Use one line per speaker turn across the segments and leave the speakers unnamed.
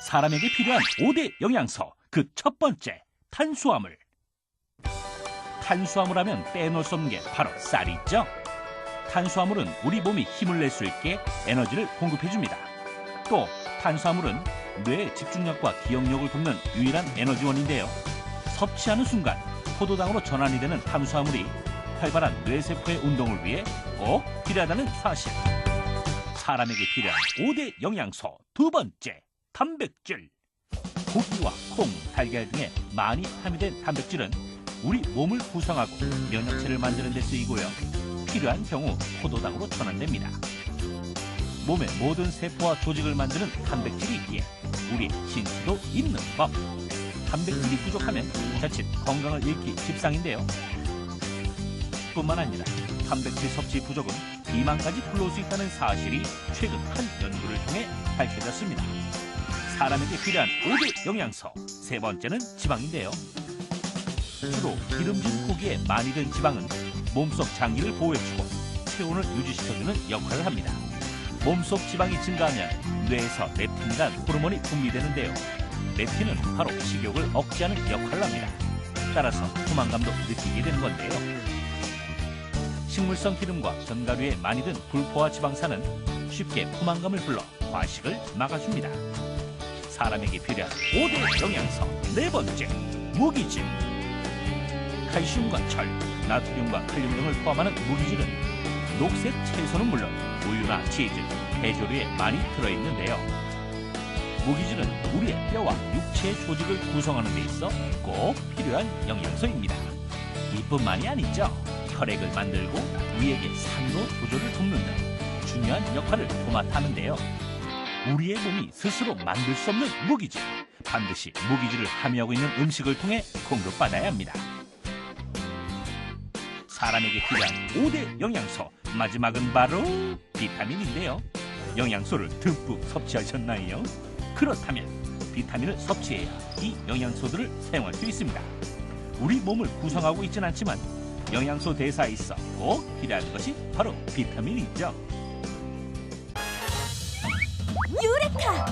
사람에게 필요한 5대 영양소, 그 첫 번째, 탄수화물. 탄수화물 하면 빼놓을 수 없는 게 바로 쌀이죠. 탄수화물은 우리 몸이 힘을 낼 수 있게 에너지를 공급해줍니다. 또 탄수화물은 뇌의 집중력과 기억력을 돕는 유일한 에너지원인데요. 섭취하는 순간 포도당으로 전환이 되는 탄수화물이 활발한 뇌세포의 운동을 위해 꼭 필요하다는 사실. 사람에게 필요한 5대 영양소, 두 번째, 단백질. 고기와 콩, 달걀 등에 많이 함유된 단백질은 우리 몸을 구성하고 면역체를 만드는 데 쓰이고요. 필요한 경우 포도당으로 전환됩니다. 몸의 모든 세포와 조직을 만드는 단백질이 있기에 우리 신체도 있는 법. 단백질이 부족하면 자칫 건강을 잃기 십상인데요. 뿐만 아니라 단백질 섭취 부족은 비만까지 불러올 수 있다는 사실이 최근 한 연구를 통해 밝혀졌습니다. 사람에게 필요한 5대 영양소, 세 번째는 지방인데요. 주로 기름진 고기에 많이 든 지방은 몸속 장기를 보호해주고 체온을 유지시켜주는 역할을 합니다. 몸속 지방이 증가하면 뇌에서 렙틴이라는 호르몬이 분비되는데요. 렙틴은 바로 식욕을 억제하는 역할을 합니다. 따라서 포만감도 느끼게 되는 건데요. 식물성 기름과 견과류에 많이 든 불포화 지방산은 쉽게 포만감을 불러 과식을 막아줍니다. 사람에게 필요한 5대 영양소, 네 번째, 무기질. 칼슘과 철, 나트륨과 칼륨 등을 포함하는 무기질은 녹색 채소는 물론 우유나 치즈, 해조류에 많이 들어있는데요. 무기질은 우리의 뼈와 육체 조직을 구성하는 데 있어 꼭 필요한 영양소입니다. 이뿐만이 아니죠. 혈액을 만들고 우리에게 산도 조절을 돕는 등 중요한 역할을 도맡아 하는데요. 우리의 몸이 스스로 만들 수 없는 무기질, 반드시 무기질을 함유하고 있는 음식을 통해 공급받아야 합니다. 사람에게 필요한 5대 영양소, 마지막은 바로 비타민인데요. 영양소를 듬뿍 섭취하셨나요? 그렇다면 비타민을 섭취해야 이 영양소들을 사용할 수 있습니다. 우리 몸을 구성하고 있진 않지만 영양소 대사에 있어 꼭 필요한 것이 바로 비타민이죠.
유레카!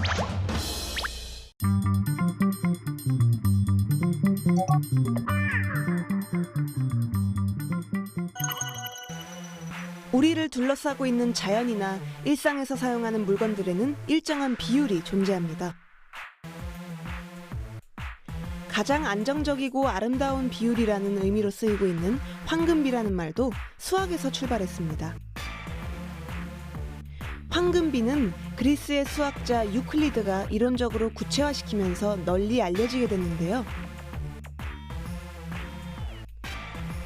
우리를 둘러싸고 있는 자연이나 일상에서 사용하는 물건들에는 일정한 비율이 존재합니다. 가장 안정적이고 아름다운 비율이라는 의미로 쓰이고 있는 황금비라는 말도 수학에서 출발했습니다. 황금비는 그리스의 수학자 유클리드가 이론적으로 구체화시키면서 널리 알려지게 됐는데요.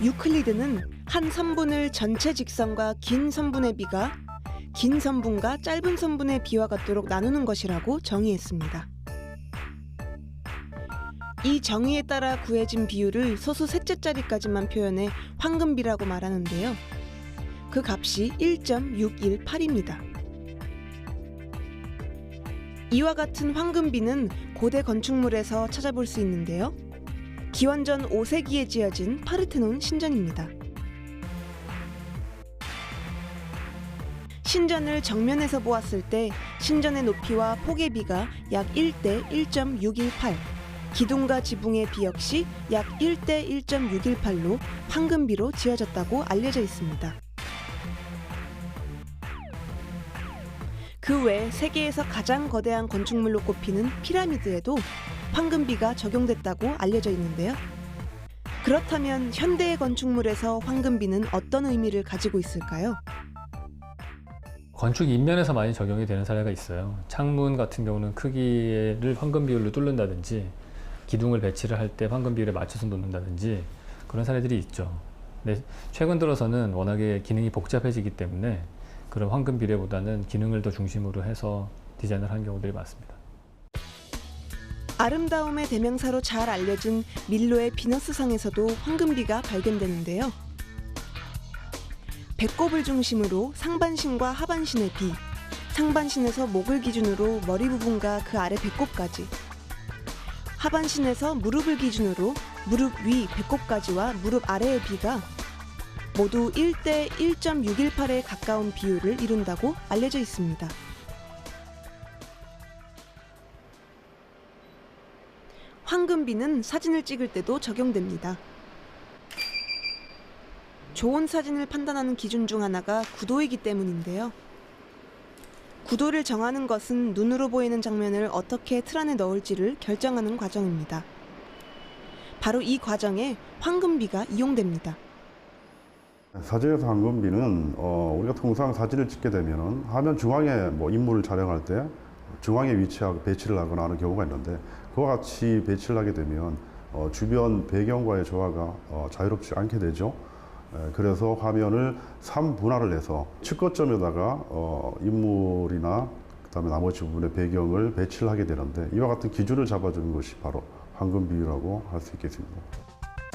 유클리드는 한 선분을 전체 직선과 긴 선분의 비가 긴 선분과 짧은 선분의 비와 같도록 나누는 것이라고 정의했습니다. 이 정의에 따라 구해진 비율을 소수 셋째 자리까지만 표현해 황금비라고 말하는데요. 그 값이 1.618입니다. 이와 같은 황금비는 고대 건축물에서 찾아볼 수 있는데요. 기원전 5세기에 지어진 파르테논 신전입니다. 신전을 정면에서 보았을 때 신전의 높이와 폭의 비가 약 1대 1.618, 기둥과 지붕의 비 역시 약 1대 1.618로 황금비로 지어졌다고 알려져 있습니다. 그 외 세계에서 가장 거대한 건축물로 꼽히는 피라미드에도 황금비가 적용됐다고 알려져 있는데요. 그렇다면 현대의 건축물에서 황금비는 어떤 의미를 가지고 있을까요?
건축 인면에서 많이 적용이 되는 사례가 있어요. 창문 같은 경우는 크기를 황금 비율로 뚫는다든지 기둥을 배치를 할 때 황금 비율에 맞춰서 놓는다든지 그런 사례들이 있죠. 근데 최근 들어서는 워낙에 기능이 복잡해지기 때문에 그런 황금 비례보다는 기능을 더 중심으로 해서 디자인을 한 경우들이 많습니다.
아름다움의 대명사로 잘 알려진 밀로의 비너스상에서도 황금비가 발견되는데요. 배꼽을 중심으로 상반신과 하반신의 비, 상반신에서 목을 기준으로 머리 부분과 그 아래 배꼽까지, 하반신에서 무릎을 기준으로 무릎 위 배꼽까지와 무릎 아래의 비가 모두 1대 1.618에 가까운 비율을 이룬다고 알려져 있습니다. 황금비는 사진을 찍을 때도 적용됩니다. 좋은 사진을 판단하는 기준 중 하나가 구도이기 때문인데요. 구도를 정하는 것은 눈으로 보이는 장면을 어떻게 틀 안에 넣을지를 결정하는 과정입니다. 바로 이 과정에 황금비가 이용됩니다.
사진에서 황금비는 우리가 통상 사진을 찍게 되면 화면 중앙에 인물을 촬영할 때 중앙에 위치하고 배치를 하거나 하는 경우가 있는데, 그와 같이 배치를 하게 되면 주변 배경과의 조화가 자유롭지 않게 되죠. 그래서 화면을 3분할을 해서 측거점에다가 인물이나 그다음에 나머지 부분의 배경을 배치를 하게 되는데, 이와 같은 기준을 잡아주는 것이 바로 황금비율이라고 할 수 있겠습니다.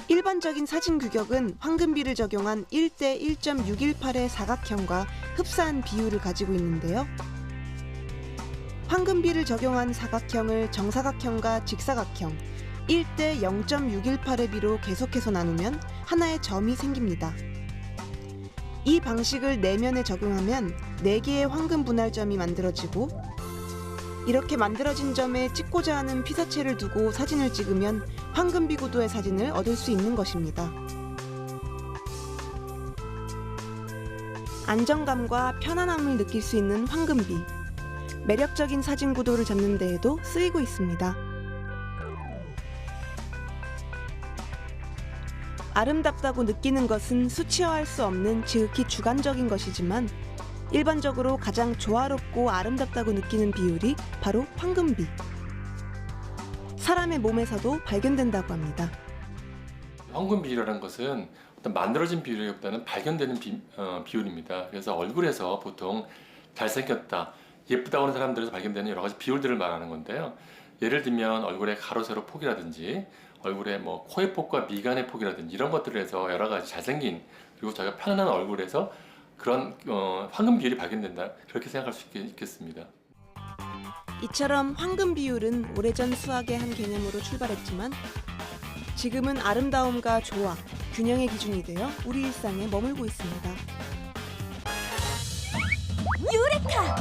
일반적인 사진 규격은 황금비를 적용한 1대 1.618의 사각형과 흡사한 비율을 가지고 있는데요. 황금비를 적용한 사각형을 정사각형과 직사각형 1대 0.618의 비로 계속해서 나누면 하나의 점이 생깁니다. 이 방식을 내면에 적용하면 4개의 황금 분할점이 만들어지고, 이렇게 만들어진 점에 찍고자 하는 피사체를 두고 사진을 찍으면 황금비 구도의 사진을 얻을 수 있는 것입니다. 안정감과 편안함을 느낄 수 있는 황금비. 매력적인 사진 구도를 잡는 데에도 쓰이고 있습니다. 아름답다고 느끼는 것은 수치화할 수 없는 지극히 주관적인 것이지만, 일반적으로 가장 조화롭고 아름답다고 느끼는 비율이 바로 황금비. 사람의 몸에서도 발견된다고 합니다.
황금 비율이라는 것은 어떤 만들어진 비율보다는 발견되는 비율입니다. 그래서 얼굴에서 보통 잘생겼다, 예쁘다고 하는 사람들에서 발견되는 여러 가지 비율들을 말하는 건데요. 예를 들면 얼굴의 가로 세로 폭이라든지 얼굴의 코의 폭과 미간의 폭이라든지 이런 것들을 해서 여러 가지 잘생긴, 그리고 자기가 편안한 얼굴에서 그런 황금 비율이 발견된다, 그렇게 생각할 수 있겠습니다.
이처럼 황금 비율은 오래전 수학의 한 개념으로 출발했지만, 지금은 아름다움과 조화, 균형의 기준이 되어 우리 일상에 머물고 있습니다.
유레카!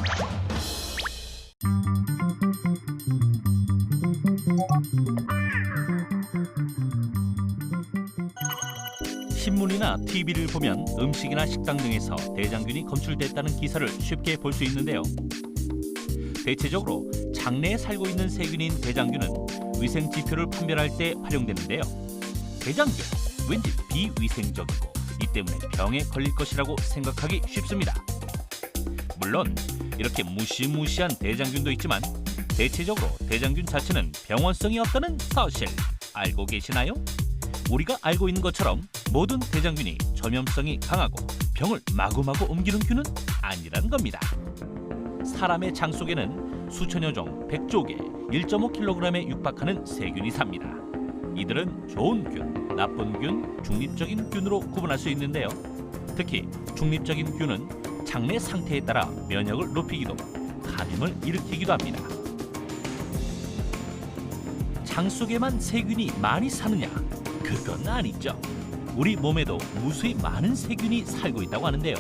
신문이나 TV를 보면 음식이나 식당 등에서 대장균이 검출됐다는 기사를 쉽게 볼 수 있는데요. 대체적으로 장내에 살고 있는 세균인 대장균은 위생 지표를 판별할 때 활용되는데요. 대장균, 왠지 비위생적이고 이 때문에 병에 걸릴 것이라고 생각하기 쉽습니다. 물론 이렇게 무시무시한 대장균도 있지만, 대체적으로 대장균 자체는 병원성이 없다는 사실 알고 계시나요? 우리가 알고 있는 것처럼 모든 대장균이 전염성이 강하고 병을 마구마구 옮기는 균은 아니라는 겁니다. 사람의 장 속에는 수천여 종 100조 개 1.5kg에 육박하는 세균이 삽니다. 이들은 좋은 균, 나쁜 균, 중립적인 균으로 구분할 수 있는데요. 특히 중립적인 균은 장내 상태에 따라 면역을 높이기도, 감염을 일으키기도 합니다. 장 속에만 세균이 많이 사느냐? 그건 아니죠. 우리 몸에도 무수히 많은 세균이 살고 있다고 하는데요.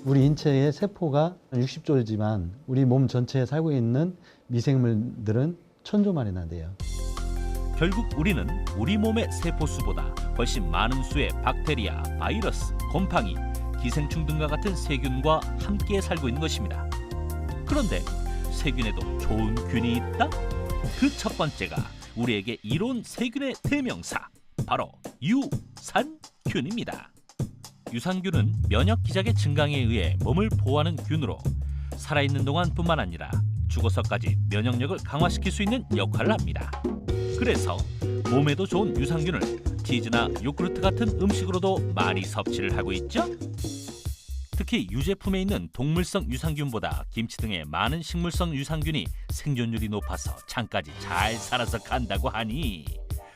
우리 인체의 세포가 60조지만 우리 몸 전체에 살고 있는 미생물들은 1000조만이나 돼요.
결국 우리는 우리 몸의 세포수보다 훨씬 많은 수의 박테리아, 바이러스, 곰팡이, 기생충 등과 같은 세균과 함께 살고 있는 것입니다. 그런데 세균에도 좋은 균이 있다? 그 첫 번째가 우리에게 이로운 세균의 대명사, 바로 유산균입니다. 유산균은 면역 기작의 증강에 의해 몸을 보호하는 균으로 살아있는 동안뿐만 아니라 죽어서까지 면역력을 강화시킬 수 있는 역할을 합니다. 그래서 몸에도 좋은 유산균을 치즈나 요구르트 같은 음식으로도 많이 섭취를 하고 있죠. 특히 유제품에 있는 동물성 유산균보다 김치 등의 많은 식물성 유산균이 생존율이 높아서 장까지 잘 살아서 간다고 하니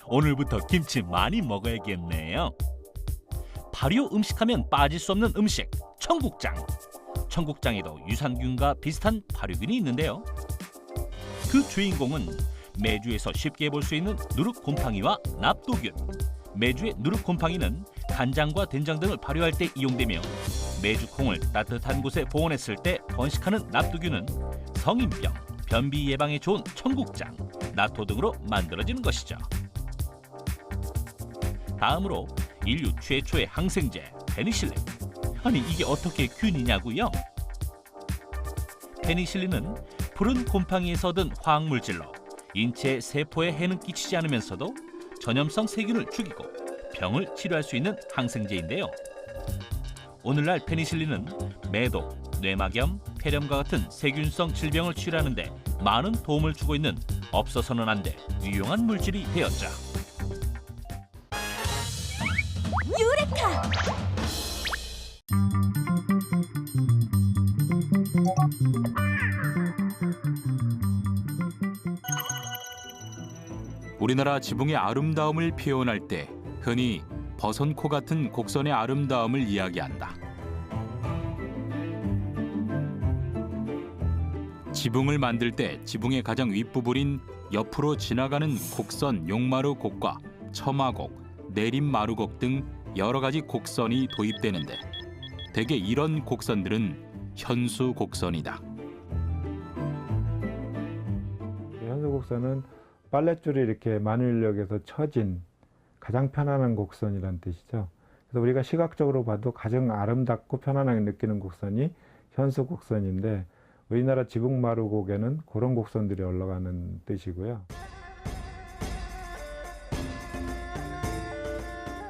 오늘부터 김치 많이 먹어야겠네요. 발효 음식하면 빠질 수 없는 음식, 청국장. 청국장에도 유산균과 비슷한 발효균이 있는데요. 그 주인공은 메주에서 쉽게 볼 수 있는 누룩곰팡이와 납도균. 메주의 누르곰팡이는 간장과 된장 등을 발효할 때 이용되며 메주콩을 따뜻한 곳에 보온했을 때 번식하는 납두균은 성인병, 변비 예방에 좋은 청국장, 나토 등으로 만들어지는 것이죠. 다음으로 인류 최초의 항생제 페니실린. 아니 이게 어떻게 균이냐고요? 페니실린은 푸른 곰팡이에서 얻은 화학물질로 인체 세포에 해는 끼치지 않으면서도 전염성 세균을 죽이고 병을 치료할 수 있는 항생제인데요. 오늘날 페니실린은 매독, 뇌막염, 폐렴과 같은 세균성 질병을 치료하는 데 많은 도움을 주고 있는 없어서는 안 될 유용한 물질이 되었죠.
유레카!
우리나라 지붕의 아름다움을 표현할 때 흔히 버선코 같은 곡선의 아름다움을 이야기한다. 지붕을 만들 때 지붕의 가장 윗부분인 옆으로 지나가는 곡선 용마루 곡과 처마곡, 내림마루곡 등 여러 가지 곡선이 도입되는데 대개 이런 곡선들은 현수 곡선이다.
현수 곡선은 빨랫줄이 이렇게 만일력에서 쳐진 가장 편안한 곡선이란 뜻이죠. 그래서 우리가 시각적으로 봐도 가장 아름답고 편안하게 느끼는 곡선이 현수 곡선인데 우리나라 지붕마루곡에는 그런 곡선들이 올라가는 뜻이고요.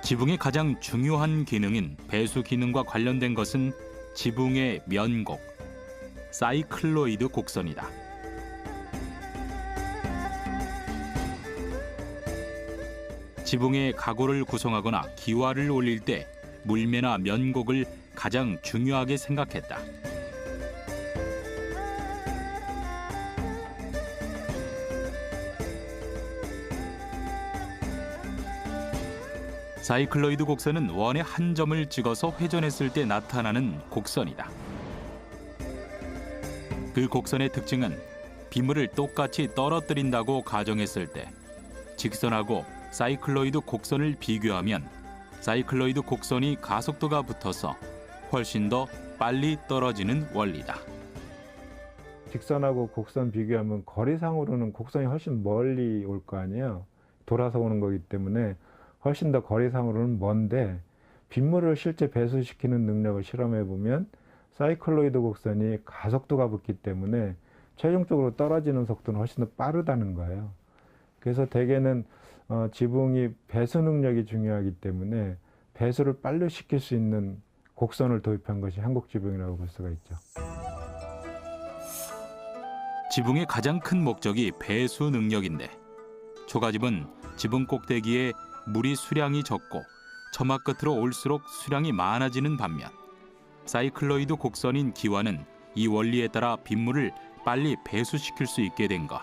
지붕의 가장 중요한 기능인 배수 기능과 관련된 것은 지붕의 면곡, 사이클로이드 곡선이다. 지붕의 가고를 구성하거나 기와를 올릴 때 물매나 면곡을 가장 중요하게 생각했다. 사이클로이드 곡선은 원의 한 점을 찍어서 회전했을 때 나타나는 곡선이다. 그 곡선의 특징은 빗물을 똑같이 떨어뜨린다고 가정했을 때 직선하고 사이클로이드 곡선을 비교하면 사이클로이드 곡선이 가속도가 붙어서 훨씬 더 빨리 떨어지는 원리다.
직선하고 곡선 비교하면 거리상으로는 곡선이 훨씬 멀리 올 거 아니에요. 돌아서 오는 거기 때문에 훨씬 더 거리상으로는 먼데 빗물을 실제 배수시키는 능력을 실험해 보면 사이클로이드 곡선이 가속도가 붙기 때문에 최종적으로 떨어지는 속도는 훨씬 더 빠르다는 거예요. 그래서 대개는 지붕이 배수 능력이 중요하기 때문에 배수를 빨리 시킬 수 있는 곡선을 도입한 것이 한국 지붕이라고 볼 수가 있죠.
지붕의 가장 큰 목적이 배수 능력인데 초가집은 지붕 꼭대기에 물이 수량이 적고 처마 끝으로 올수록 수량이 많아지는 반면 사이클로이드 곡선인 기와는 이 원리에 따라 빗물을 빨리 배수시킬 수 있게 된 것.